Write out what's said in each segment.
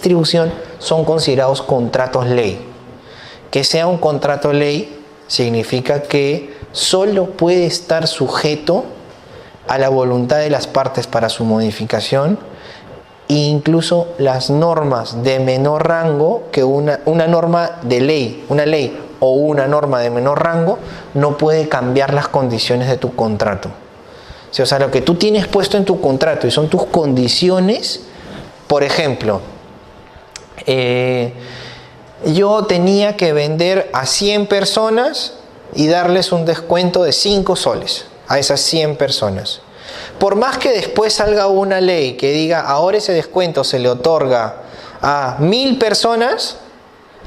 distribución son considerados contratos ley. Que sea un contrato ley significa que solo puede estar sujeto a la voluntad de las partes para su modificación, e incluso las normas de menor rango que una norma de ley, una ley o una norma de menor rango no puede cambiar las condiciones de tu contrato. O sea, lo que tú tienes puesto en tu contrato y son tus condiciones, por ejemplo, yo tenía que vender a 100 personas y darles un descuento de 5 soles a esas 100 personas. Por más que después salga una ley que diga ahora ese descuento se le otorga a 1000 personas,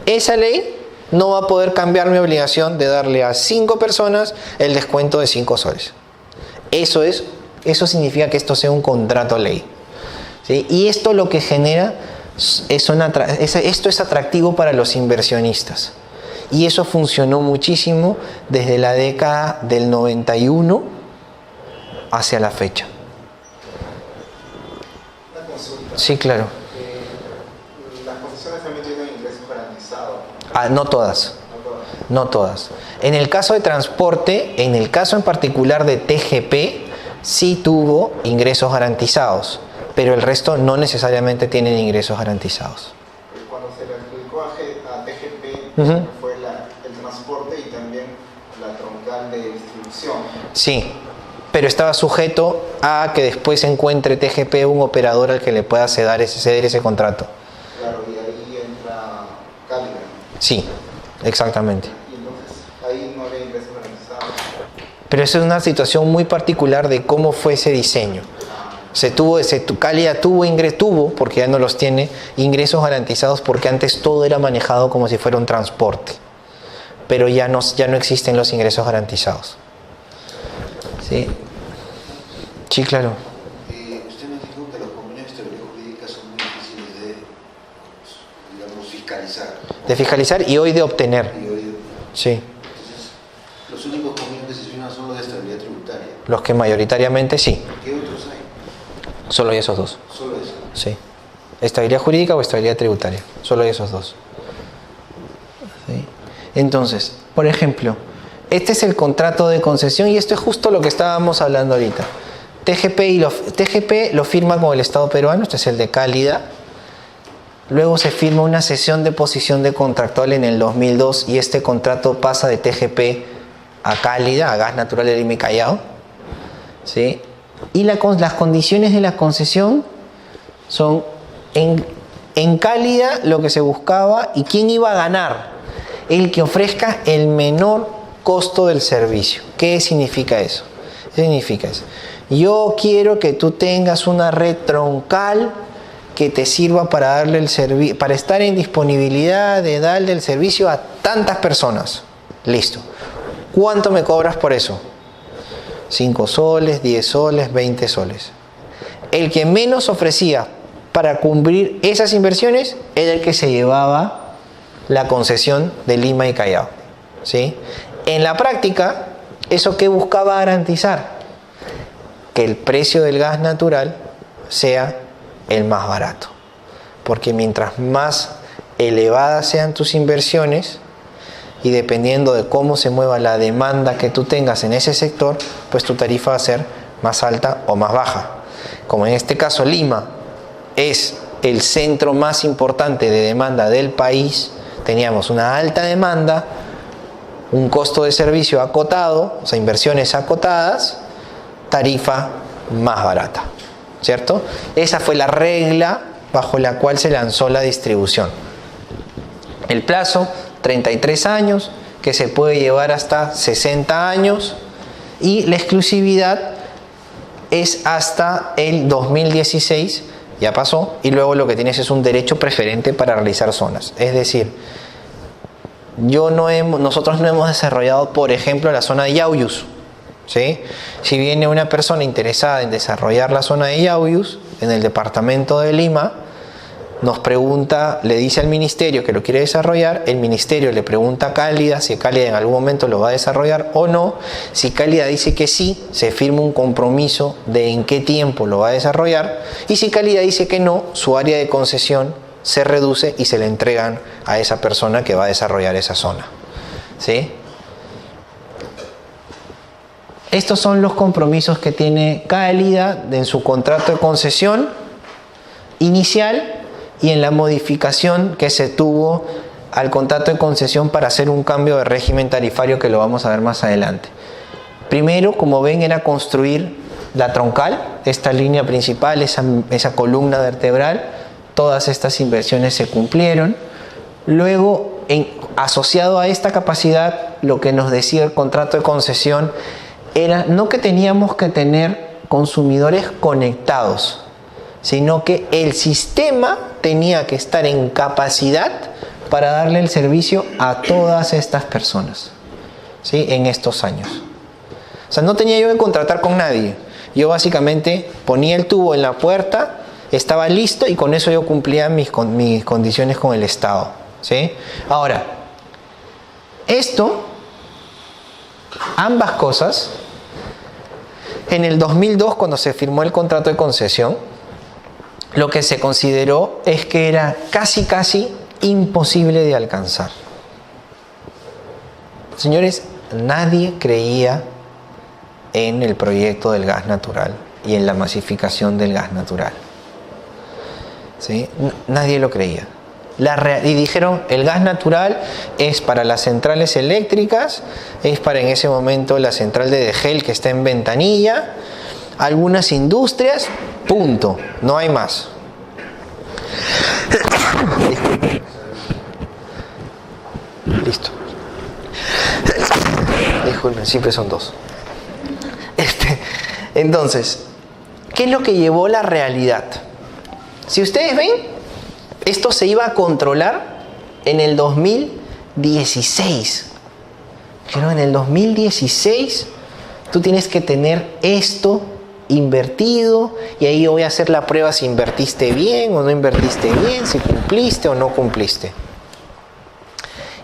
esa ley no va a poder cambiar mi obligación de darle a 5 personas el descuento de 5 soles. Eso significa que esto sea un contrato ley, ¿sí? Y esto lo que genera esto es atractivo para los inversionistas. Y eso funcionó muchísimo desde la década del 91 hacia la fecha. Una consulta. Sí, claro. ¿Las concesiones también tienen ingresos garantizados? No todas. No todas. No todas. En el caso de transporte, en el caso en particular de TGP, sí tuvo ingresos garantizados, pero el resto no necesariamente tienen ingresos garantizados. Cuando se le adjudicó a TGP, fue el transporte y también la troncal de distribución. Sí, pero estaba sujeto a que después encuentre TGP un operador al que le pueda ceder ese contrato. Claro, y ahí entra Cálida. Sí, exactamente. Y entonces ahí no había ingresos garantizados. Pero esa es una situación muy particular de cómo fue ese diseño. Cálida tuvo, porque ya no los tiene, ingresos garantizados porque antes todo era manejado como si fuera un transporte. Pero ya no existen los ingresos garantizados. ¿Sí? Sí, claro. Usted nos dijo que los convenios de teoría jurídica son muy difíciles de, digamos, fiscalizar. De fiscalizar y hoy de obtener. Sí. Entonces, los únicos convenios que se firman son los de estabilidad tributaria. Los que mayoritariamente sí. ¿Qué otros hay? Solo hay esos dos. Solo eso. Sí. Estabilidad jurídica o estabilidad tributaria. Solo hay esos dos. ¿Sí? Entonces, por ejemplo, este es el contrato de concesión y esto es justo lo que estábamos hablando ahorita. TGP lo firma con el Estado peruano, este es el de Cálida. Luego se firma una cesión de posición de contractual en el 2002 y este contrato pasa de TGP a Cálida, a Gas Natural de Lima y Callao. ¿Sí? Y las condiciones de la concesión son en Cálida lo que se buscaba y quién iba a ganar. El que ofrezca el menor costo del servicio. ¿Qué significa eso? Yo quiero que tú tengas una red troncal que te sirva para darle el servicio, para estar en disponibilidad de darle el servicio a tantas personas. Listo. ¿Cuánto me cobras por eso? 5 soles, 10 soles, 20 soles. El que menos ofrecía para cubrir esas inversiones era el que se llevaba la concesión de Lima y Callao. ¿Sí? En la práctica, ¿eso qué buscaba garantizar? Que el precio del gas natural sea el más barato. Porque mientras más elevadas sean tus inversiones, y dependiendo de cómo se mueva la demanda que tú tengas en ese sector, pues tu tarifa va a ser más alta o más baja. Como en este caso Lima es el centro más importante de demanda del país, teníamos una alta demanda, un costo de servicio acotado, o sea, inversiones acotadas, tarifa más barata, ¿cierto? Esa fue la regla bajo la cual se lanzó la distribución. El plazo, 33 años, que se puede llevar hasta 60 años, y la exclusividad es hasta el 2016, ya pasó, y luego lo que tienes es un derecho preferente para realizar zonas. Es decir, nosotros no hemos desarrollado, por ejemplo, la zona de Yauyus, ¿sí? Si viene una persona interesada en desarrollar la zona de Yauyus en el departamento de Lima, nos pregunta, le dice al ministerio que lo quiere desarrollar, el ministerio le pregunta a Cálida si Cálida en algún momento lo va a desarrollar o no. Si Cálida dice que sí, se firma un compromiso de en qué tiempo lo va a desarrollar, y si Cálida dice que no, su área de concesión se reduce y se le entregan a esa persona que va a desarrollar esa zona. ¿Sí? Estos son los compromisos que tiene Cálida en su contrato de concesión inicial y en la modificación que se tuvo al contrato de concesión para hacer un cambio de régimen tarifario que lo vamos a ver más adelante. Primero, como ven, era construir la troncal, esta línea principal, esa columna vertebral. Todas estas inversiones se cumplieron. Luego, asociado a esta capacidad, lo que nos decía el contrato de concesión era no que teníamos que tener consumidores conectados, sino que el sistema tenía que estar en capacidad para darle el servicio a todas estas personas, ¿sí? En estos años. O sea, no tenía yo que contratar con nadie. Yo básicamente ponía el tubo en la puerta, estaba listo y con eso yo cumplía mis condiciones con el Estado, ¿sí? Ahora, ambas cosas, en el 2002, cuando se firmó el contrato de concesión, lo que se consideró es que era casi imposible de alcanzar. Señores, nadie creía en el proyecto del gas natural y en la masificación del gas natural. ¿Sí? Nadie lo creía. Y dijeron, el gas natural es para las centrales eléctricas, es para en ese momento la central de Degel que está en Ventanilla, algunas industrias, punto, no hay más. Listo. Disculpen, siempre son dos. Entonces, ¿qué es lo que llevó la realidad? Si ustedes ven, esto se iba a controlar en el 2016. Pero en el 2016 tú tienes que tener esto invertido y ahí yo voy a hacer la prueba si invertiste bien o no invertiste bien, si cumpliste o no cumpliste.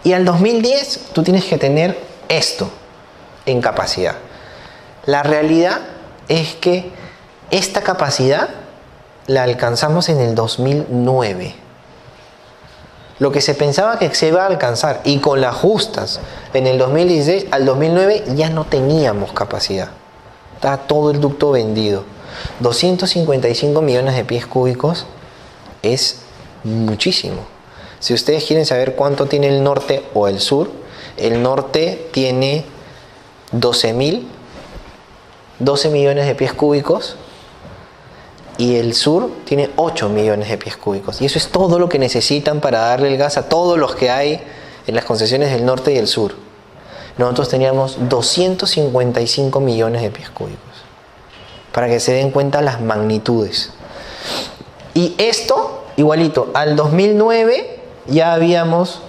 Y al 2010 tú tienes que tener esto en capacidad. La realidad es que esta capacidad la alcanzamos en el 2009. Lo que se pensaba que se iba a alcanzar y con las justas en el 2016 al 2009 ya no teníamos capacidad. Estaba todo el ducto vendido. 255 millones de pies cúbicos es muchísimo. Si ustedes quieren saber cuánto tiene el norte o el sur, el norte tiene 12 millones de pies cúbicos y el sur tiene 8 millones de pies cúbicos. Y eso es todo lo que necesitan para darle el gas a todos los que hay en las concesiones del norte y el sur. Nosotros teníamos 255 millones de pies cúbicos. Para que se den cuenta las magnitudes. Y esto, igualito, al 2009 ya habíamos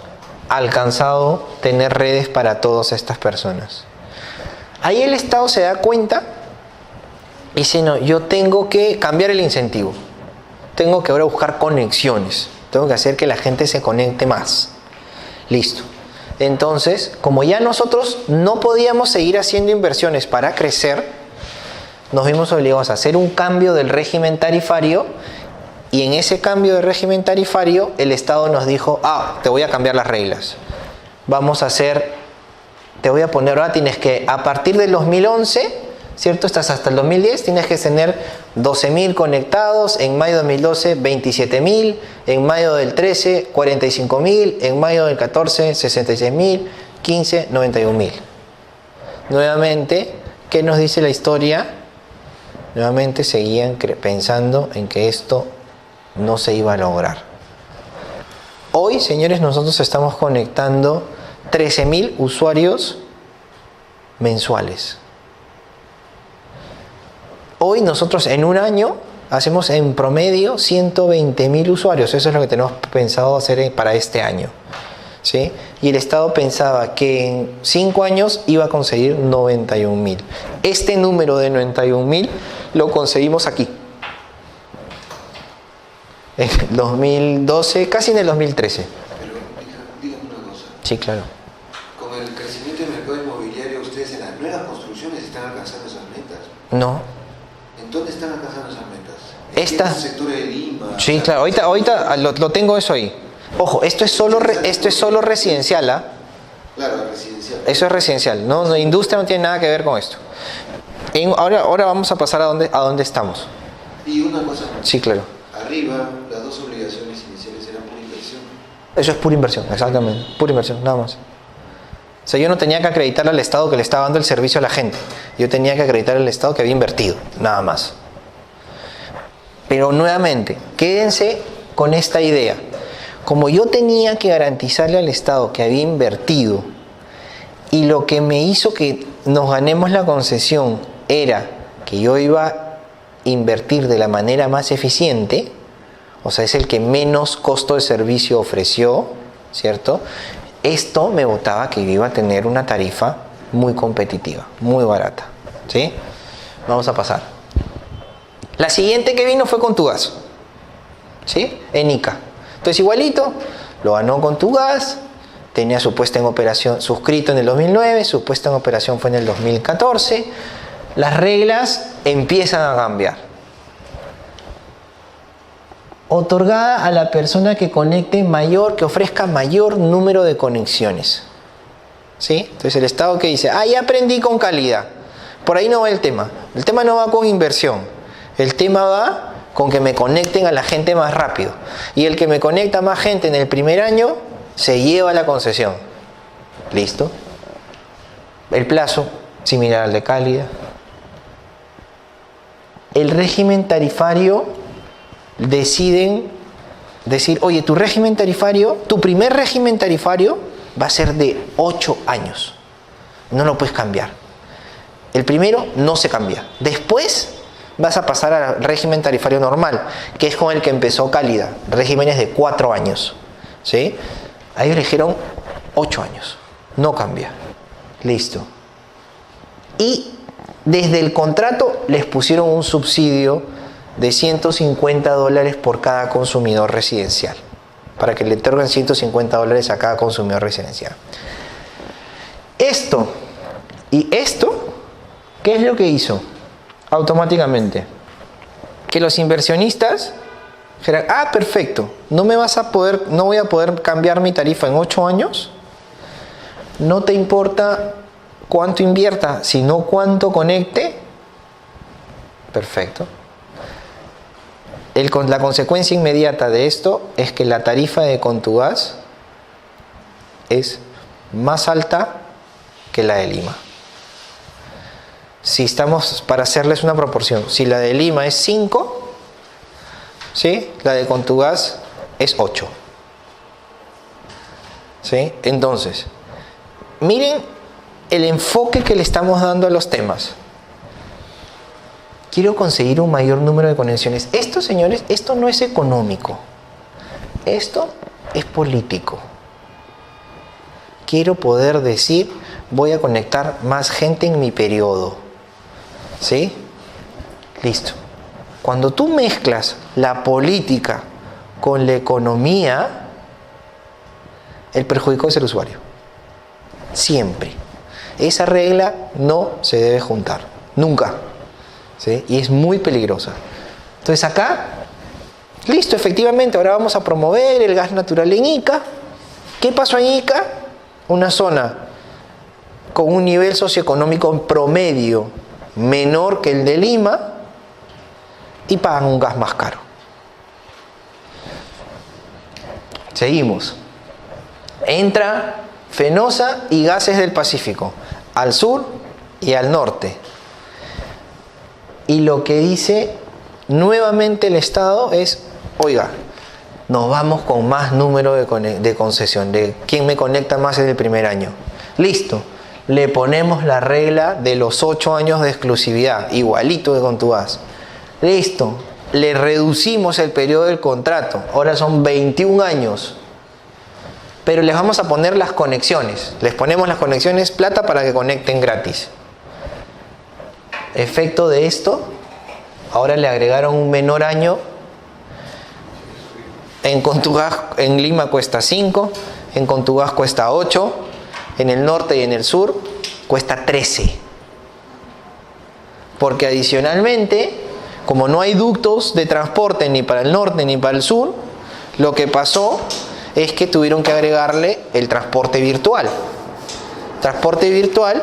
alcanzado tener redes para todas estas personas. Ahí el Estado se da cuenta y dice, no, yo tengo que cambiar el incentivo. Tengo que ahora buscar conexiones. Tengo que hacer que la gente se conecte más. Listo. Entonces, como ya nosotros no podíamos seguir haciendo inversiones para crecer, nos vimos obligados a hacer un cambio del régimen tarifario y en ese cambio de régimen tarifario el Estado nos dijo, te voy a cambiar las reglas. Te voy a poner, ahora tienes que, a partir del 2011, ¿cierto? Estás hasta el 2010, tienes que tener 12.000 conectados, en mayo de 2012 27.000, en mayo del 13 45.000, en mayo del 14 66.000, 15 91.000. Nuevamente, ¿qué nos dice la historia? Nuevamente seguían pensando en que esto no se iba a lograr. Hoy, señores, nosotros estamos conectando 13.000 usuarios mensuales. Hoy nosotros en un año hacemos en promedio 120.000 usuarios. Eso es lo que tenemos pensado hacer para este año, ¿sí? Y el Estado pensaba que en 5 años iba a conseguir 91.000. Este número de 91.000 lo conseguimos aquí. En el 2012, casi en el 2013. Pero dígame una cosa. Sí, claro. Con el crecimiento del mercado inmobiliario, ustedes en las nuevas construcciones están alcanzando esas metas. No. ¿En dónde están alcanzando esas metas? Esta. ¿En el sector de Lima, Sí, claro, ahorita lo tengo eso ahí. Ojo, esto es solo residencial, ¿ah? Claro, residencial. Eso es residencial, no, industria no tiene nada que ver con esto. Ahora vamos a pasar a dónde estamos. Y una cosa. Sí, claro. Arriba, las dos obligaciones iniciales eran por inversión. Eso es pura inversión, exactamente, pura inversión, nada más. O sea, yo no tenía que acreditarle al Estado que le estaba dando el servicio a la gente. Yo tenía que acreditarle al Estado que había invertido, nada más. Pero nuevamente, quédense con esta idea. Como yo tenía que garantizarle al Estado que había invertido, y lo que me hizo que nos ganemos la concesión era que yo iba a invertir de la manera más eficiente, o sea, es el que menos costo de servicio ofreció, ¿cierto? Esto me botaba que yo iba a tener una tarifa muy competitiva, muy barata, ¿sí? Vamos a pasar. La siguiente que vino fue Contugás, ¿sí? En Ica. Entonces igualito, lo ganó Contugás, tenía su puesta en operación suscrito en el 2009, su puesta en operación fue en el 2014. Las reglas empiezan a cambiar. Otorgada a la persona que que ofrezca mayor número de conexiones. ¿Sí? Entonces el Estado que dice, ya aprendí con calidad. Por ahí no va el tema. El tema no va con inversión. El tema va con que me conecten a la gente más rápido. Y el que me conecta más gente en el primer año se lleva la concesión. ¿Listo? El plazo, similar al de Cálida. El régimen tarifario, deciden decir, oye, tu primer régimen tarifario va a ser de 8 años. No lo puedes cambiar. El primero no se cambia. Después vas a pasar al régimen tarifario normal, que es con el que empezó Cálida, regímenes de 4 años. ¿Sí? Ahí eligieron 8 años. No cambia. Listo. Y desde el contrato les pusieron un subsidio de $150 por cada consumidor residencial, para que le otorguen $150 a cada consumidor residencial. Esto, ¿qué es lo que hizo? Automáticamente, que los inversionistas dijeran, perfecto, no voy a poder cambiar mi tarifa en 8 años, no te importa cuánto invierta, sino cuánto conecte, perfecto. La consecuencia inmediata de esto es que la tarifa de Contugás es más alta que la de Lima. Si estamos, para hacerles una proporción, si la de Lima es 5, ¿sí? La de Contugás es 8. ¿Sí? Entonces, miren el enfoque que le estamos dando a los temas. Quiero conseguir un mayor número de conexiones. Esto, señores, esto no es económico. Esto es político. Quiero poder decir, voy a conectar más gente en mi periodo. ¿Sí? Listo. Cuando tú mezclas la política con la economía, el perjudicado es el usuario. Siempre. Esa regla no se debe juntar. Nunca. ¿Sí? Y es muy peligrosa. Entonces acá, listo, efectivamente, ahora vamos a promover el gas natural en Ica. ¿Qué pasó en Ica? Una zona con un nivel socioeconómico promedio menor que el de Lima y pagan un gas más caro. Seguimos. Entra Fenosa y Gases del Pacífico, al sur y al norte. Y lo que dice nuevamente el Estado es, oiga, nos vamos con más número de concesión, de quién me conecta más en el primer año. Listo, le ponemos la regla de los 8 años de exclusividad, igualito que Contugás. Listo, le reducimos el periodo del contrato, ahora son 21 años. Pero les vamos a poner las conexiones, les ponemos las conexiones plata para que conecten gratis. Efecto de esto, ahora le agregaron un menor año. En Contugás, en Lima cuesta 5, en Contugás cuesta 8, en el norte y en el sur cuesta 13. Porque adicionalmente, como no hay ductos de transporte ni para el norte ni para el sur, lo que pasó es que tuvieron que agregarle el transporte virtual. Transporte virtual,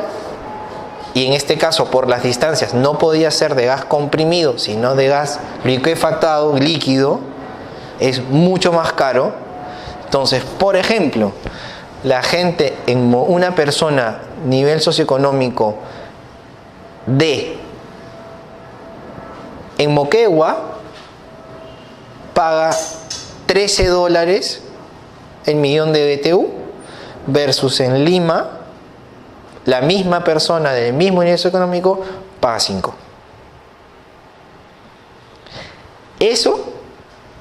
y en este caso por las distancias no podía ser de gas comprimido, sino de gas liquefactado, líquido, es mucho más caro. Entonces, por ejemplo, la gente, una persona nivel socioeconómico D en Moquegua paga $13 el millón de BTU, versus en Lima la misma persona del mismo nivel socioeconómico paga 5. Eso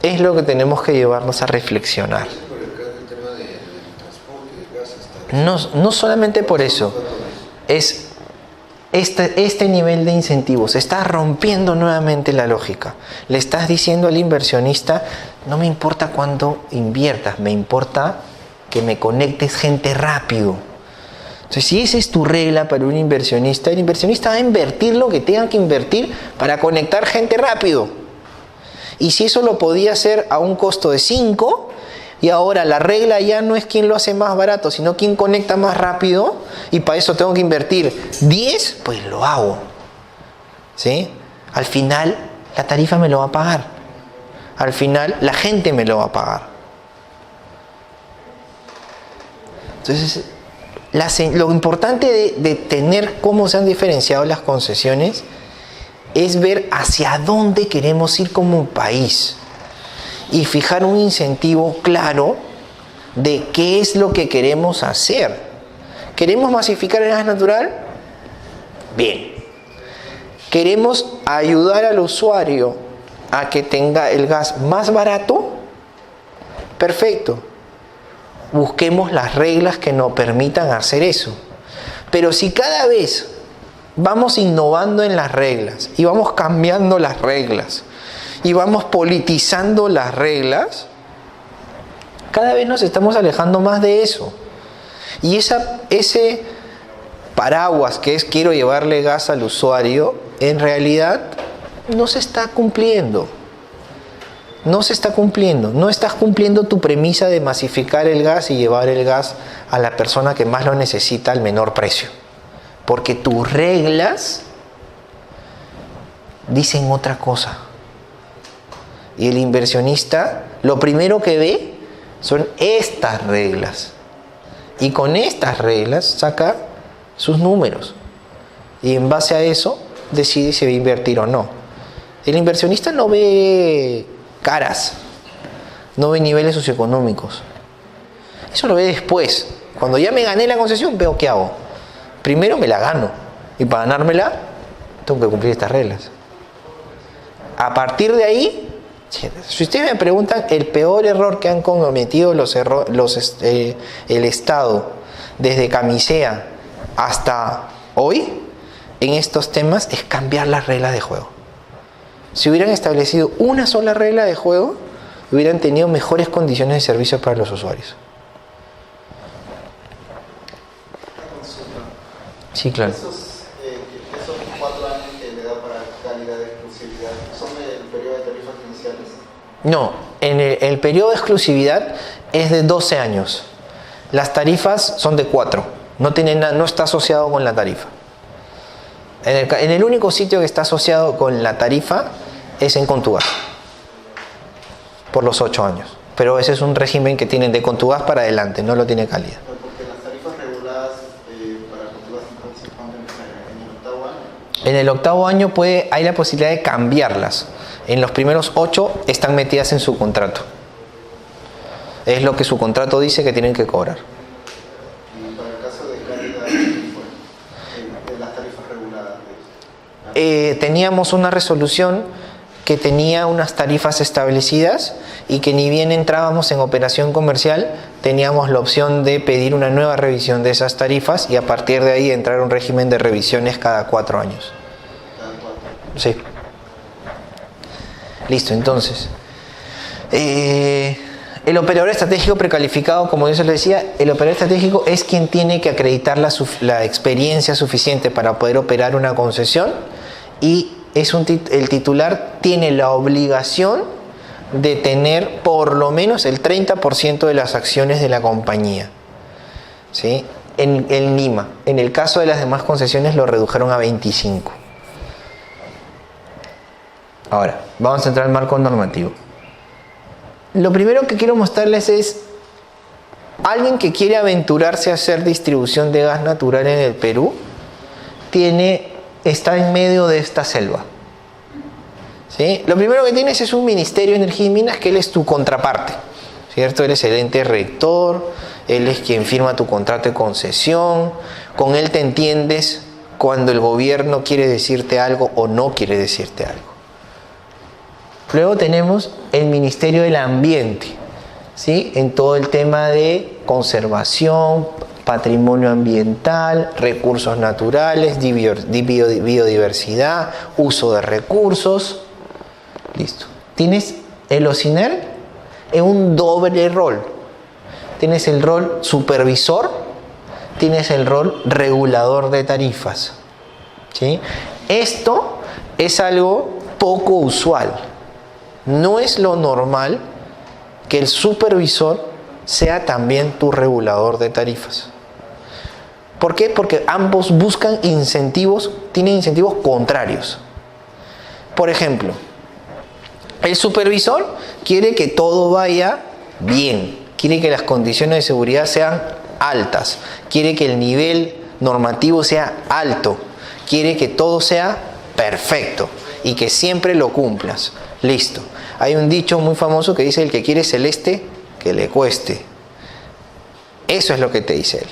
es lo que tenemos que llevarnos a reflexionar. No solamente por eso, es este nivel de incentivos. Estás rompiendo nuevamente la lógica. Le estás diciendo al inversionista, no me importa cuánto inviertas, me importa que me conectes gente rápido. Entonces, si esa es tu regla para un inversionista, el inversionista va a invertir lo que tenga que invertir para conectar gente rápido. Y si eso lo podía hacer a un costo de 5, y ahora la regla ya no es quién lo hace más barato, sino quién conecta más rápido, y para eso tengo que invertir 10, pues lo hago. ¿Sí? Al final, la tarifa me lo va a pagar. Al final, la gente me lo va a pagar. Entonces, lo importante de tener cómo se han diferenciado las concesiones es ver hacia dónde queremos ir como país y fijar un incentivo claro de qué es lo que queremos hacer. ¿Queremos masificar el gas natural? Bien. ¿Queremos ayudar al usuario a que tenga el gas más barato? Perfecto. Busquemos las reglas que nos permitan hacer eso. Pero si cada vez vamos innovando en las reglas y vamos cambiando las reglas y vamos politizando las reglas, cada vez nos estamos alejando más de eso. Y ese paraguas que es quiero llevarle gas al usuario, en realidad no se está cumpliendo. No se está cumpliendo. No estás cumpliendo tu premisa de masificar el gas y llevar el gas a la persona que más lo necesita al menor precio. Porque tus reglas dicen otra cosa. Y el inversionista lo primero que ve son estas reglas. Y con estas reglas saca sus números. Y en base a eso decide si va a invertir o no. El inversionista no ve caras, no ve niveles socioeconómicos. Eso lo ve después. Cuando ya me gané la concesión, veo qué hago. Primero me la gano. Y para ganármela, tengo que cumplir estas reglas. A partir de ahí, si ustedes me preguntan, el peor error que han cometido el Estado desde Camisea hasta hoy en estos temas es cambiar las reglas de juego. Si hubieran establecido una sola regla de juego, hubieran tenido mejores condiciones de servicio para los usuarios. Sí, claro. Esos 4 años que le da para calidad de exclusividad, ¿son del periodo de tarifas iniciales? No, el periodo de exclusividad es de 12 años. Las tarifas son de 4. No está asociado con la tarifa. En el único sitio que está asociado con la tarifa es en Contugas, por los 8 años. Pero ese es un régimen que tienen de Contugas para adelante, no lo tiene Cálida. Porque las tarifas reguladas para Contugas, entonces, ¿cuándo empiezan? ¿En el octavo año? En el octavo año hay la posibilidad de cambiarlas. En los primeros 8 están metidas en su contrato. Es lo que su contrato dice que tienen que cobrar. Y para el caso de Cálida, ¿qué fue? De las tarifas reguladas. Teníamos una resolución que tenía unas tarifas establecidas y que ni bien entrábamos en operación comercial, teníamos la opción de pedir una nueva revisión de esas tarifas y a partir de ahí entrar a un régimen de revisiones cada 4 años. ¿Cada 4? Sí. Listo, entonces. El operador estratégico precalificado, como yo se lo decía, el operador estratégico es quien tiene que acreditar la experiencia suficiente para poder operar una concesión y el titular tiene la obligación de tener por lo menos el 30% de las acciones de la compañía. ¿Sí? En Lima. En el caso de las demás concesiones lo redujeron a 25%. Ahora, vamos a entrar al marco normativo. Lo primero que quiero mostrarles es alguien que quiere aventurarse a hacer distribución de gas natural en el Perú, está en medio de esta selva. ¿Sí? Lo primero que tienes es un Ministerio de Energía y Minas, que él es tu contraparte, ¿cierto? Él es el ente rector, él es quien firma tu contrato de concesión, con él te entiendes cuando el gobierno quiere decirte algo o no quiere decirte algo. Luego tenemos el Ministerio del Ambiente, ¿sí? En todo el tema de conservación, patrimonio ambiental, recursos naturales, biodiversidad, uso de recursos. Listo. Tienes el OCINER en un doble rol. Tienes el rol supervisor, tienes el rol regulador de tarifas. ¿Sí? Esto es algo poco usual. No es lo normal que el supervisor sea también tu regulador de tarifas. ¿Por qué? Porque ambos buscan incentivos, tienen incentivos contrarios. Por ejemplo, el supervisor quiere que todo vaya bien, quiere que las condiciones de seguridad sean altas, quiere que el nivel normativo sea alto, quiere que todo sea perfecto y que siempre lo cumplas. Listo. Hay un dicho muy famoso que dice: el que quiere celeste, que le cueste. Eso es lo que te dice él.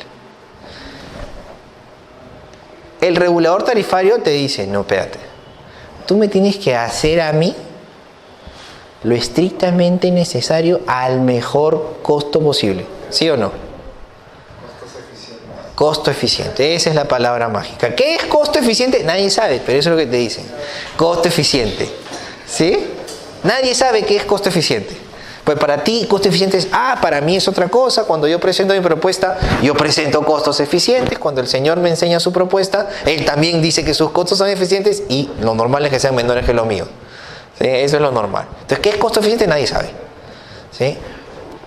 El regulador tarifario te dice: no, espérate, tú me tienes que hacer a mí lo estrictamente necesario al mejor costo posible. ¿Sí o no? Costo eficiente. Esa es la palabra mágica. ¿Qué es costo eficiente? Nadie sabe, pero eso es lo que te dicen. Costo eficiente. ¿Sí? Nadie sabe qué es costo eficiente. Pues para ti costo eficiente es, para mí es otra cosa. Cuando yo presento mi propuesta, yo presento costos eficientes. Cuando el señor me enseña su propuesta, él también dice que sus costos son eficientes y lo normal es que sean menores que lo mío. ¿Sí? Eso es lo normal. Entonces, ¿qué es costo eficiente? Nadie sabe. ¿Sí?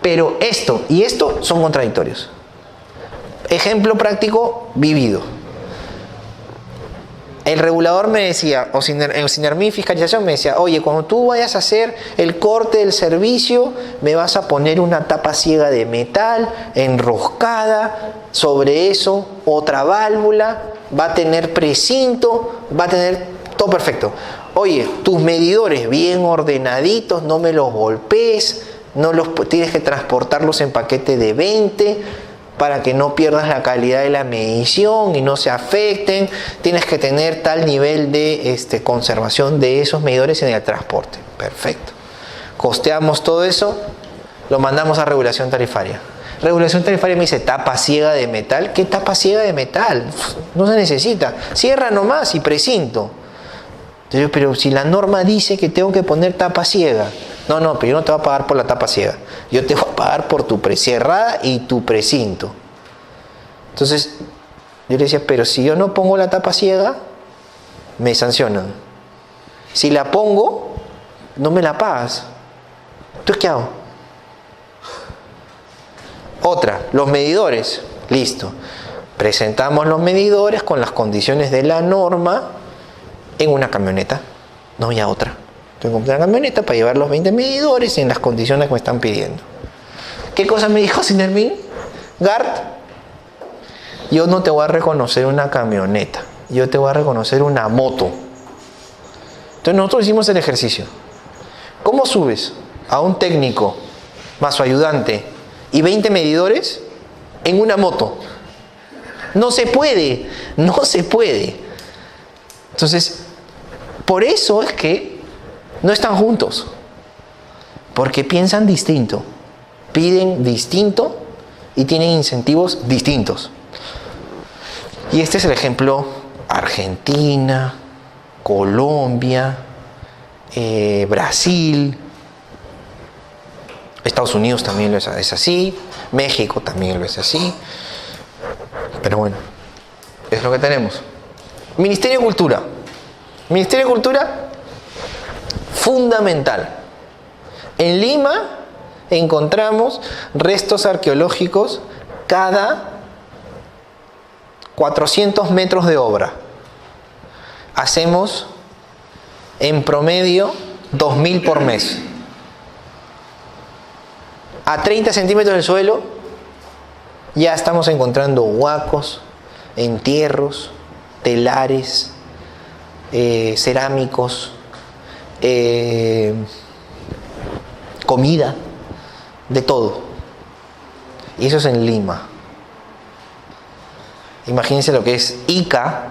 Pero esto y esto son contradictorios. Ejemplo práctico vivido. El regulador me decía, o Sinermin Fiscalización me decía: oye, cuando tú vayas a hacer el corte del servicio, me vas a poner una tapa ciega de metal enroscada, sobre eso otra válvula, va a tener precinto, va a tener todo perfecto. Oye, tus medidores bien ordenaditos, no me los golpees, tienes que transportarlos en paquete de 20 para que no pierdas la calidad de la medición y no se afecten. Tienes que tener tal nivel de conservación de esos medidores en el transporte. Perfecto. Costeamos todo eso, lo mandamos a regulación tarifaria. Regulación tarifaria me dice: tapa ciega de metal. ¿Qué tapa ciega de metal? No se necesita. Cierra nomás y precinto. Entonces, pero si la norma dice que tengo que poner tapa ciega. No, pero yo no te voy a pagar por la tapa ciega. Yo te voy a pagar por tu precerrada y tu precinto. Entonces, yo le decía: pero si yo no pongo la tapa ciega, me sancionan. Si la pongo, no me la pagas. Entonces, ¿qué hago? Otra, los medidores. Listo. Presentamos los medidores con las condiciones de la norma en una camioneta. No había otra. Tengo que comprar una camioneta para llevar los 20 medidores en las condiciones que me están pidiendo. ¿Qué cosa me dijo Sinermin? Gart, yo no te voy a reconocer una camioneta, yo te voy a reconocer una moto. Entonces nosotros hicimos el ejercicio. ¿Cómo subes a un técnico más su ayudante y 20 medidores en una moto? No se puede, no se puede. Entonces, por eso es que no están juntos, porque piensan distinto, piden distinto y tienen incentivos distintos. Y este es el ejemplo: Argentina, Colombia, Brasil, Estados Unidos también lo es así, México también lo es así. Pero bueno, es lo que tenemos. Ministerio de Cultura. Ministerio de Cultura, fundamental. En Lima encontramos restos arqueológicos cada 400 metros de obra. Hacemos en promedio 2.000 por mes. A 30 centímetros del suelo ya estamos encontrando huacos, entierros, telares, cerámicos, comida, de todo. Y eso es en Lima. Imagínense lo que es Ica,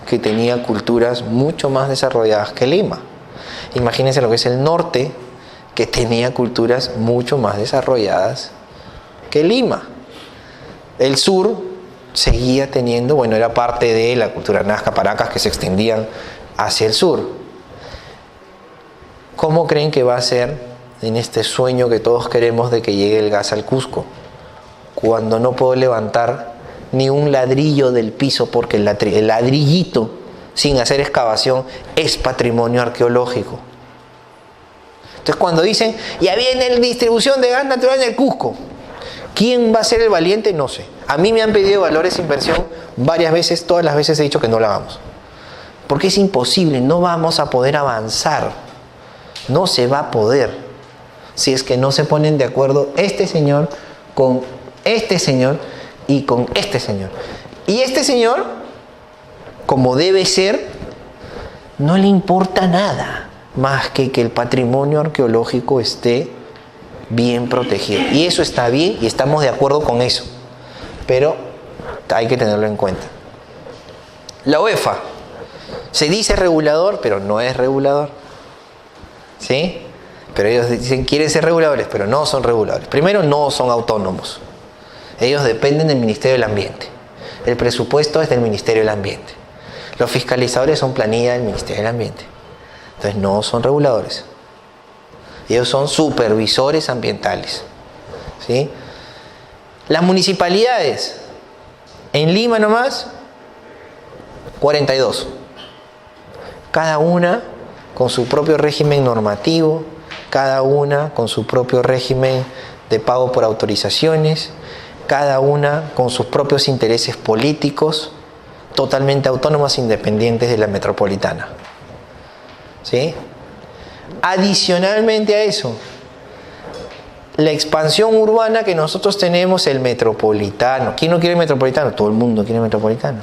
que tenía culturas mucho más desarrolladas que Lima. Imagínense lo que es el norte, que tenía culturas mucho más desarrolladas que Lima. El sur seguía teniendo, bueno, era parte de la cultura Nazca, Paracas, que se extendían hacia el sur. ¿Cómo creen que va a ser en este sueño que todos queremos de que llegue el gas al Cusco? Cuando no puedo levantar ni un ladrillo del piso porque el ladrillito sin hacer excavación es patrimonio arqueológico. Entonces cuando dicen, ya viene la distribución de gas natural en el Cusco, ¿quién va a ser el valiente? No sé. A mí me han pedido valores de inversión varias veces, todas las veces he dicho que no lo hagamos. Porque es imposible, no vamos a poder avanzar. No se va a poder. Si es que no se ponen de acuerdo este señor con este señor y con este señor. Y este señor, como debe ser, no le importa nada más que el patrimonio arqueológico esté bien protegido. Y eso está bien y estamos de acuerdo con eso. Pero hay que tenerlo en cuenta. La UEFA se dice regulador, pero no es regulador. ¿Sí? Pero ellos dicen quieren ser reguladores, pero no son reguladores. Primero, no son autónomos. Ellos dependen del Ministerio del Ambiente. El presupuesto es del Ministerio del Ambiente. Los fiscalizadores son planilla del Ministerio del Ambiente. Entonces no son reguladores. Ellos son supervisores ambientales. ¿Sí? Las municipalidades, en Lima nomás, 42. Cada una con su propio régimen normativo, cada una con su propio régimen de pago por autorizaciones, cada una con sus propios intereses políticos, totalmente autónomas e independientes de la metropolitana. ¿Sí? Adicionalmente a eso, la expansión urbana que nosotros tenemos, el metropolitano. ¿Quién no quiere el metropolitano? Todo el mundo quiere el metropolitano.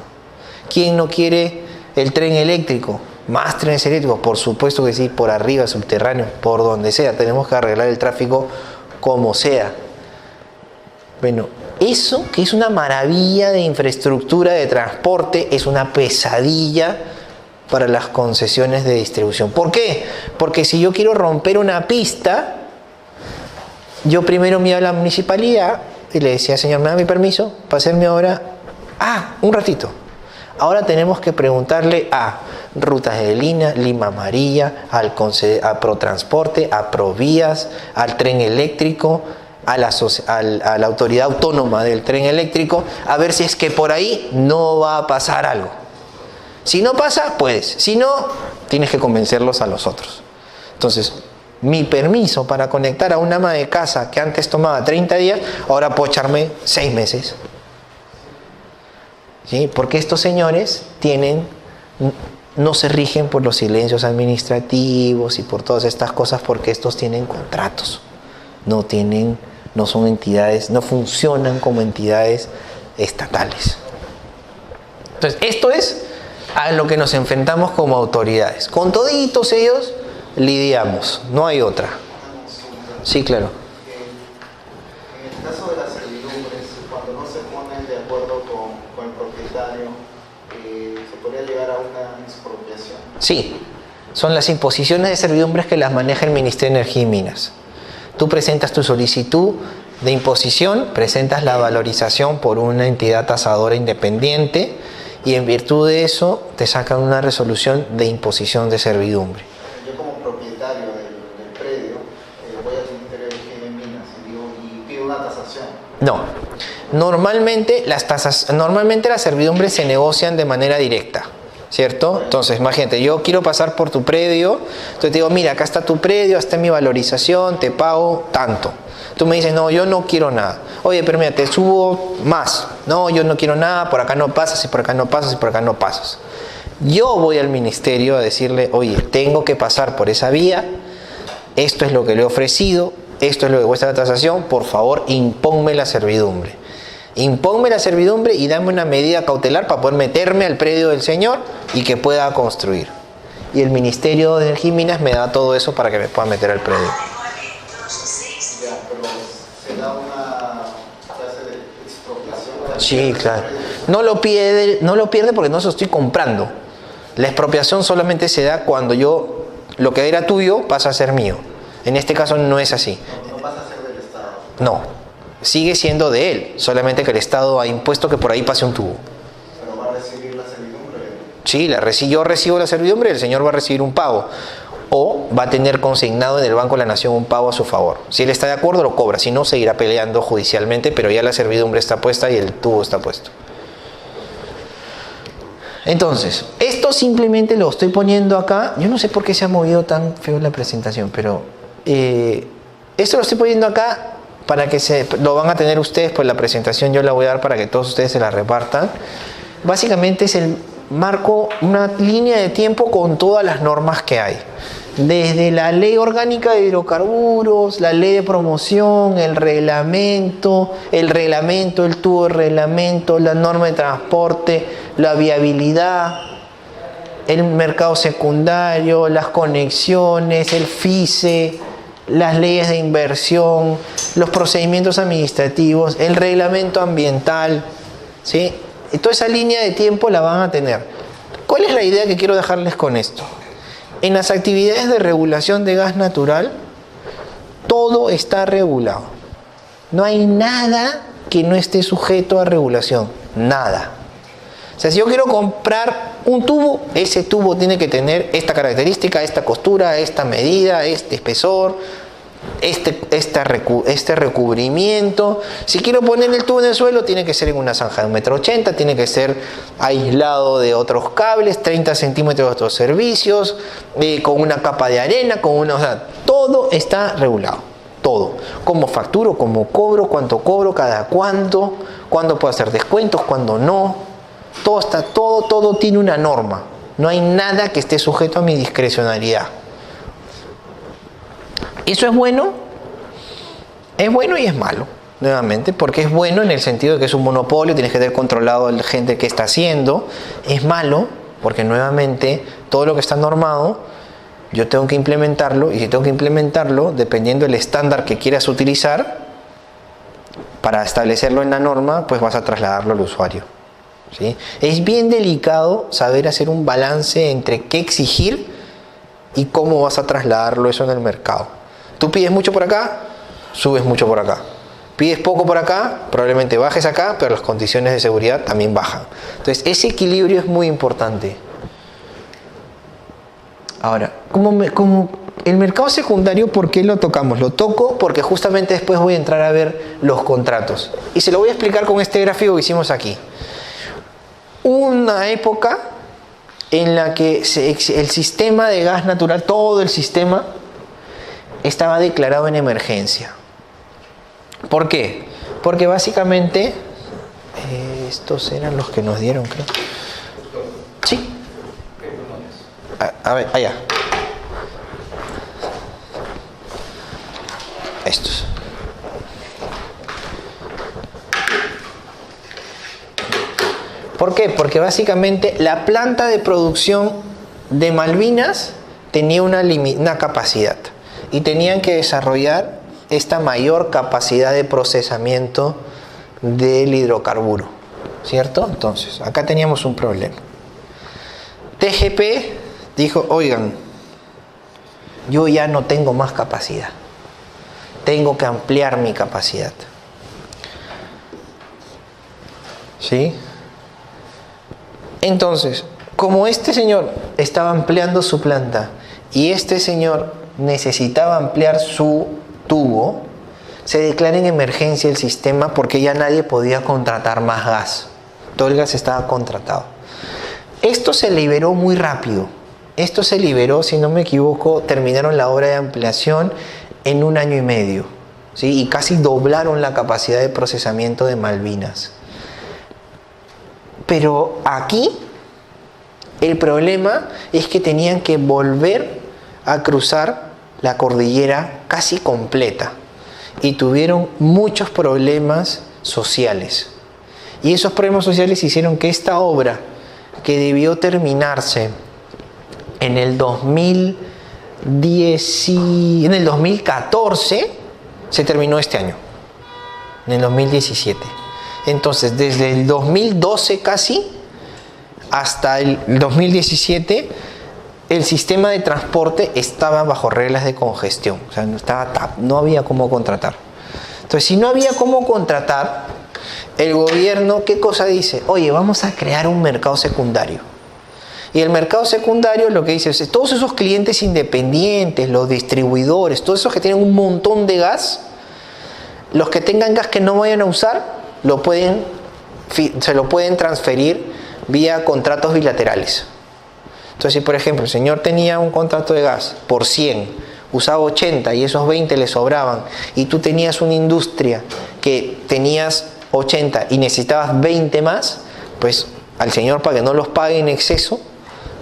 ¿Quién no quiere el tren eléctrico? Más trenes eléctricos, por supuesto que sí, por arriba, subterráneo, por donde sea. Tenemos que arreglar el tráfico como sea. Bueno, eso que es una maravilla de infraestructura de transporte es una pesadilla para las concesiones de distribución. ¿Por qué? Porque si yo quiero romper una pista, yo primero me iba a la municipalidad y le decía, señor, ¿me da mi permiso para hacer mi obra? Un ratito. Ahora tenemos que preguntarle a Rutas de Lima, Lima Amarilla, a Protransporte, a Provías, al tren eléctrico, a la autoridad autónoma del tren eléctrico, a ver si es que por ahí no va a pasar algo. Si no pasa, puedes. Si no, tienes que convencerlos a los otros. Entonces, mi permiso para conectar a una ama de casa que antes tomaba 30 días, ahora puedo echarme 6 meses. ¿Sí? Porque estos señores no se rigen por los silencios administrativos y por todas estas cosas, porque estos tienen contratos. No son entidades, no funcionan como entidades estatales. Entonces, esto es a lo que nos enfrentamos como autoridades. Con toditos ellos lidiamos, no hay otra. Sí, claro. En el caso de las servidumbres, cuando no se ponen de acuerdo con el propietario, ¿se podría llegar a una expropiación? Sí, son las imposiciones de servidumbres que las maneja el Ministerio de Energía y Minas. Tú presentas tu solicitud de imposición, presentas la valorización por una entidad tasadora independiente y en virtud de eso te sacan una resolución de imposición de servidumbre. Yo como propietario del predio voy al Ministerio de Energía y Minas y pido una tasación. No, normalmente las servidumbres se negocian de manera directa. ¿cierto? Entonces, imagínate, yo quiero pasar por tu predio, entonces te digo, mira, acá está tu predio, está mi valorización, te pago tanto. Tú me dices, no, yo no quiero nada. Oye, pero mira, te subo más. No, yo no quiero nada, por acá no pasas, y por acá no pasas, y por acá no pasas. Yo voy al ministerio a decirle, oye, tengo que pasar por esa vía, esto es lo que le he ofrecido, esto es lo que cuesta la tasación, por favor, imponme la servidumbre. Imponme la servidumbre y dame una medida cautelar para poder meterme al predio del Señor y que pueda construir. Y el Ministerio de Energía me da todo eso para que me pueda meter al predio. Ya, pero se da una clase de expropiación. Sí, claro. No lo pierde porque no se lo estoy comprando. La expropiación solamente se da cuando lo que era tuyo pasa a ser mío. En este caso no es así. No pasa a ser del Estado. No, sigue siendo de él, solamente que el Estado ha impuesto que por ahí pase un tubo. Pero va a recibir la servidumbre. Sí, yo recibo la servidumbre y el señor va a recibir un pago. O va a tener consignado en el Banco de la Nación un pago a su favor. Si él está de acuerdo, lo cobra. Si no, seguirá peleando judicialmente, pero ya la servidumbre está puesta y el tubo está puesto. Entonces, esto simplemente lo estoy poniendo acá. Yo no sé por qué se ha movido tan feo la presentación, pero esto lo estoy poniendo acá para que lo van a tener ustedes, pues la presentación yo la voy a dar para que todos ustedes se la repartan. Básicamente es el marco, una línea de tiempo con todas las normas que hay. Desde la ley orgánica de hidrocarburos, la ley de promoción, el reglamento, el tubo de reglamento, la norma de transporte, la viabilidad, el mercado secundario, las conexiones, el FICE, las leyes de inversión, los procedimientos administrativos, el reglamento ambiental, ¿sí? Y toda esa línea de tiempo la van a tener. ¿Cuál es la idea que quiero dejarles con esto? En las actividades de regulación de gas natural, todo está regulado. No hay nada que no esté sujeto a regulación. Nada. O sea, si yo quiero comprar un tubo, ese tubo tiene que tener esta característica, esta costura, esta medida, este espesor, este recubrimiento. Si quiero poner el tubo en el suelo, tiene que ser en una zanja de 1,80 m, tiene que ser aislado de otros cables, 30 centímetros de otros servicios, con una capa de arena, o sea, todo está regulado. Todo. Cómo facturo, cómo cobro, cuánto cobro, cada cuánto, cuándo puedo hacer descuentos, cuándo no. Todo tiene una norma. No hay nada que esté sujeto a mi discrecionalidad. ¿Eso es bueno? Es bueno y es malo, nuevamente, porque es bueno en el sentido de que es un monopolio, tienes que tener controlado a la gente que está haciendo. Es malo porque nuevamente todo lo que está normado, yo tengo que implementarlo, y si tengo que implementarlo, dependiendo del estándar que quieras utilizar, para establecerlo en la norma, pues vas a trasladarlo al usuario. ¿Sí? Es bien delicado saber hacer un balance entre qué exigir y cómo vas a trasladarlo eso en el mercado. Tú pides mucho por acá, subes mucho por acá. Pides poco por acá, probablemente bajes acá, pero las condiciones de seguridad también bajan. Entonces, ese equilibrio es muy importante. Ahora, como el mercado secundario, ¿por qué lo tocamos? Lo toco porque justamente después voy a entrar a ver los contratos. Y se lo voy a explicar con este gráfico que hicimos aquí. Una época en la que el sistema de gas natural, todo el sistema, estaba declarado en emergencia. ¿Por qué? Porque básicamente, estos eran los que nos dieron, creo. Sí. A ver, allá. Estos. ¿Por qué? Porque básicamente la planta de producción de Malvinas tenía una capacidad y tenían que desarrollar esta mayor capacidad de procesamiento del hidrocarburo, ¿cierto? Entonces, acá teníamos un problema. TGP dijo, oigan, yo ya no tengo más capacidad, tengo que ampliar mi capacidad. ¿Sí? Entonces, como este señor estaba ampliando su planta y este señor necesitaba ampliar su tubo, se declara en emergencia el sistema porque ya nadie podía contratar más gas. Todo el gas estaba contratado. Esto se liberó muy rápido. Esto se liberó, si no me equivoco, terminaron la obra de ampliación en 1 año y medio, ¿sí? Y casi doblaron la capacidad de procesamiento de Malvinas. Pero aquí el problema es que tenían que volver a cruzar la cordillera casi completa y tuvieron muchos problemas sociales. Y esos problemas sociales hicieron que esta obra, que debió terminarse en el 2014, se terminó este año, en el 2017. Entonces, desde el 2012 casi hasta el 2017, el sistema de transporte estaba bajo reglas de congestión. O sea, no había cómo contratar. Entonces, si no había cómo contratar, el gobierno, ¿qué cosa dice? Oye, vamos a crear un mercado secundario. Y el mercado secundario lo que dice es, todos esos clientes independientes, los distribuidores, todos esos que tienen un montón de gas, los que tengan gas que no vayan a usar, se lo pueden transferir vía contratos bilaterales. Entonces, si por ejemplo el señor tenía un contrato de gas por 100, usaba 80 y esos 20 le sobraban, y tú tenías una industria que tenías 80 y necesitabas 20 más, pues al señor, para que no los pague en exceso,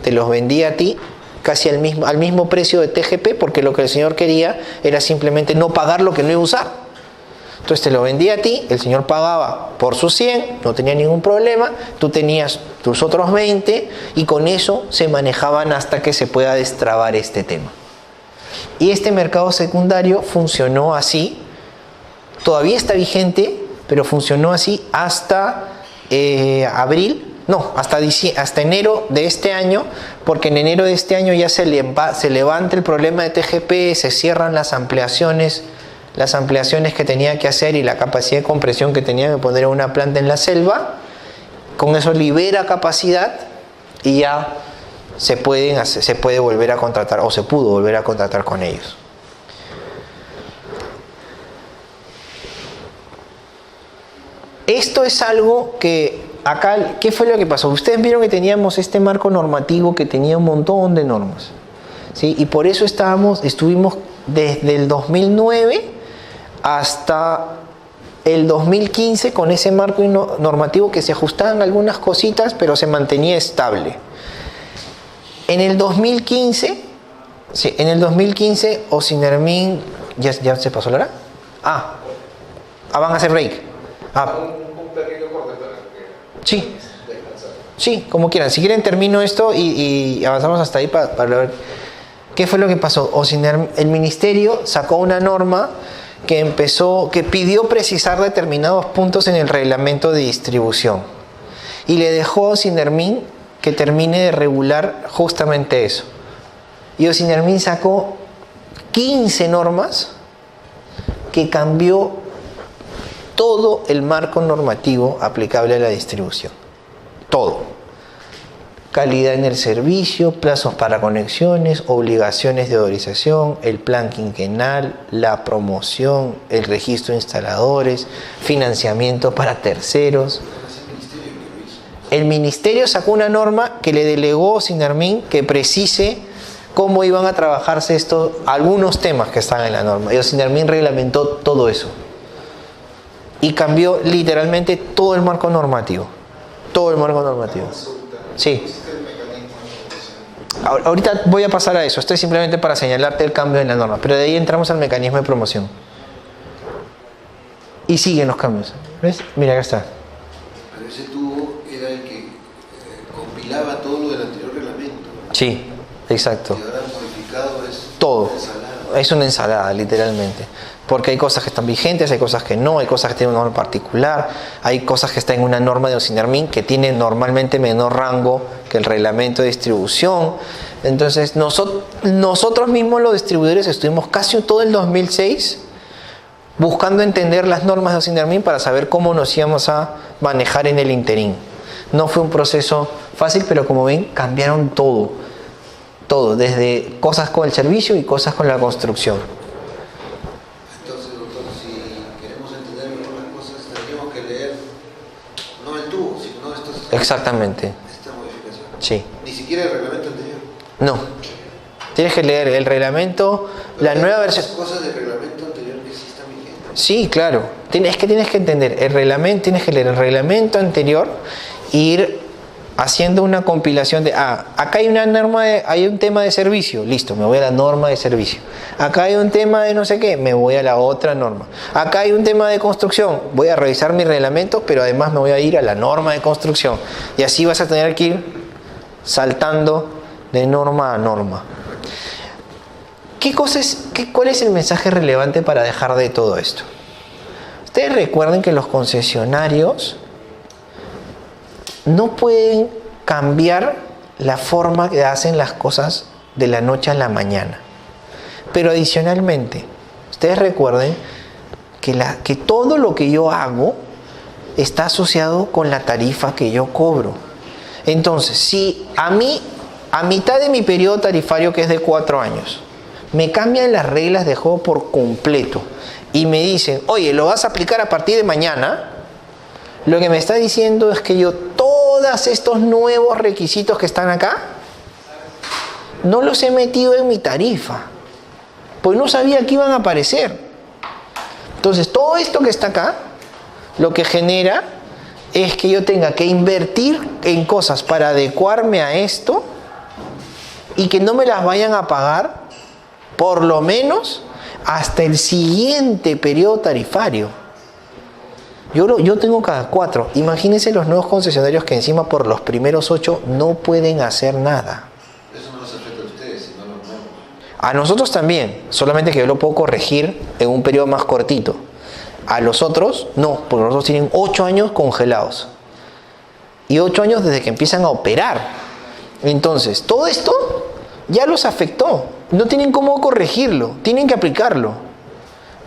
te los vendía a ti casi al mismo precio de TGP, porque lo que el señor quería era simplemente no pagar lo que no iba a usar. Entonces te lo vendía a ti, el señor pagaba por sus 100, no tenía ningún problema, tú tenías tus otros 20 y con eso se manejaban hasta que se pueda destrabar este tema. Y este mercado secundario funcionó así, todavía está vigente, pero funcionó así hasta hasta enero de este año, porque en enero de este año ya se levanta el problema de TGP, se cierran las ampliaciones que tenía que hacer y la capacidad de compresión que tenía que poner una planta en la selva. Con eso libera capacidad y ya se puede volver a contratar, o se pudo volver a contratar con ellos. Esto es algo que acá, ¿qué fue lo que pasó? Ustedes vieron que teníamos este marco normativo que tenía un montón de normas, ¿sí? Y por eso estuvimos desde el 2009 hasta el 2015 con ese marco normativo que se ajustaban algunas cositas, pero se mantenía estable. En el 2015, Ocinermin, ¿ya se pasó la hora? Van a hacer break. Un pequeño corte para que Sí. descansar. Sí, como quieran. Si quieren termino esto y avanzamos hasta ahí para ver qué fue lo que pasó. El ministerio sacó una norma que pidió precisar determinados puntos en el reglamento de distribución y le dejó a Ocinermin que termine de regular justamente eso. Y Ocinermin sacó 15 normas que cambió todo el marco normativo aplicable a la distribución. Todo. Calidad en el servicio, plazos para conexiones, obligaciones de autorización, el plan quinquenal, la promoción, el registro de instaladores, financiamiento para terceros. El ministerio sacó una norma que le delegó a Ocinermin que precise cómo iban a trabajarse algunos temas que están en la norma. Y Ocinermin reglamentó todo eso. Y cambió literalmente todo el marco normativo. Todo el marco normativo. Sí. Ahorita voy a pasar a eso. Esto es simplemente para señalarte el cambio en la norma. Pero de ahí entramos al mecanismo de promoción. Y siguen los cambios. ¿Ves? Mira, acá está. Pero ese tubo era el que compilaba todo lo del anterior reglamento, ¿no? Sí, exacto. Y ahora modificado es Todo. una ensalada. Es una ensalada, literalmente. Porque hay cosas que están vigentes, hay cosas que no, hay cosas que tienen una norma particular, hay cosas que están en una norma de Ocinermin que tiene normalmente menor rango que el reglamento de distribución. Entonces, nosotros mismos los distribuidores estuvimos casi todo el 2006 buscando entender las normas de Ocinermin para saber cómo nos íbamos a manejar en el interín. No fue un proceso fácil, pero como ven, cambiaron todo. Todo, desde cosas con el servicio y cosas con la construcción. Entonces, doctor, si queremos entender mejor las cosas, tendríamos que leer no el tubo, sino Exactamente. esta modificación. Sí. Ni siquiera el reglamento anterior. No. Tienes que leer el reglamento, la nueva versión. Cosas del reglamento anterior que sí están vigentes. Sí, claro. Es que tienes que entender el reglamento, tienes que leer el reglamento anterior e ir haciendo una compilación de, acá hay una norma, hay un tema de servicio, listo, me voy a la norma de servicio. Acá hay un tema de no sé qué, me voy a la otra norma. Acá hay un tema de construcción, voy a revisar mi reglamento, pero además me voy a ir a la norma de construcción. Y así vas a tener que ir saltando de norma a norma. ¿Cuál es el mensaje relevante para dejar de todo esto? Ustedes recuerden que los concesionarios no pueden cambiar la forma que hacen las cosas de la noche a la mañana. Pero adicionalmente, ustedes recuerden que todo lo que yo hago está asociado con la tarifa que yo cobro. Entonces, si a mí, a mitad de mi periodo tarifario, que es de 4 años, me cambian las reglas de juego por completo y me dicen, oye, lo vas a aplicar a partir de mañana, lo que me está diciendo es que yo todos estos nuevos requisitos que están acá no los he metido en mi tarifa, pues no sabía que iban a aparecer. Entonces todo esto que está acá lo que genera es que yo tenga que invertir en cosas para adecuarme a esto y que no me las vayan a pagar por lo menos hasta el siguiente periodo tarifario. Yo tengo cada 4. Imagínense los nuevos concesionarios que encima por los primeros 8 no pueden hacer nada. Eso no nos afecta a ustedes, sino a los nuevos. A nosotros también, solamente que yo lo puedo corregir en un periodo más cortito. A los otros no, porque los otros tienen 8 años congelados. Y 8 años desde que empiezan a operar. Entonces, todo esto ya los afectó. No tienen cómo corregirlo, tienen que aplicarlo.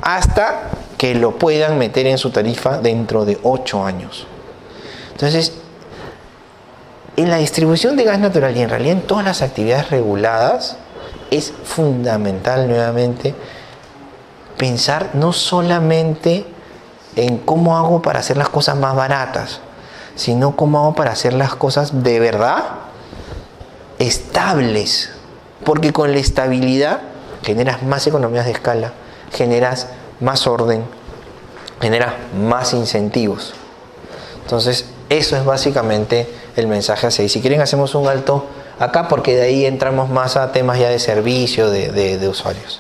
Hasta que lo puedan meter en su tarifa dentro de 8 años. Entonces, en la distribución de gas natural y en realidad en todas las actividades reguladas, es fundamental nuevamente pensar no solamente en cómo hago para hacer las cosas más baratas, sino cómo hago para hacer las cosas de verdad estables. Porque con la estabilidad generas más economías de escala, generas más orden, generas más incentivos. Entonces, eso es básicamente el mensaje a seguir. Si quieren, hacemos un alto acá porque de ahí entramos más a temas ya de servicio, de usuarios.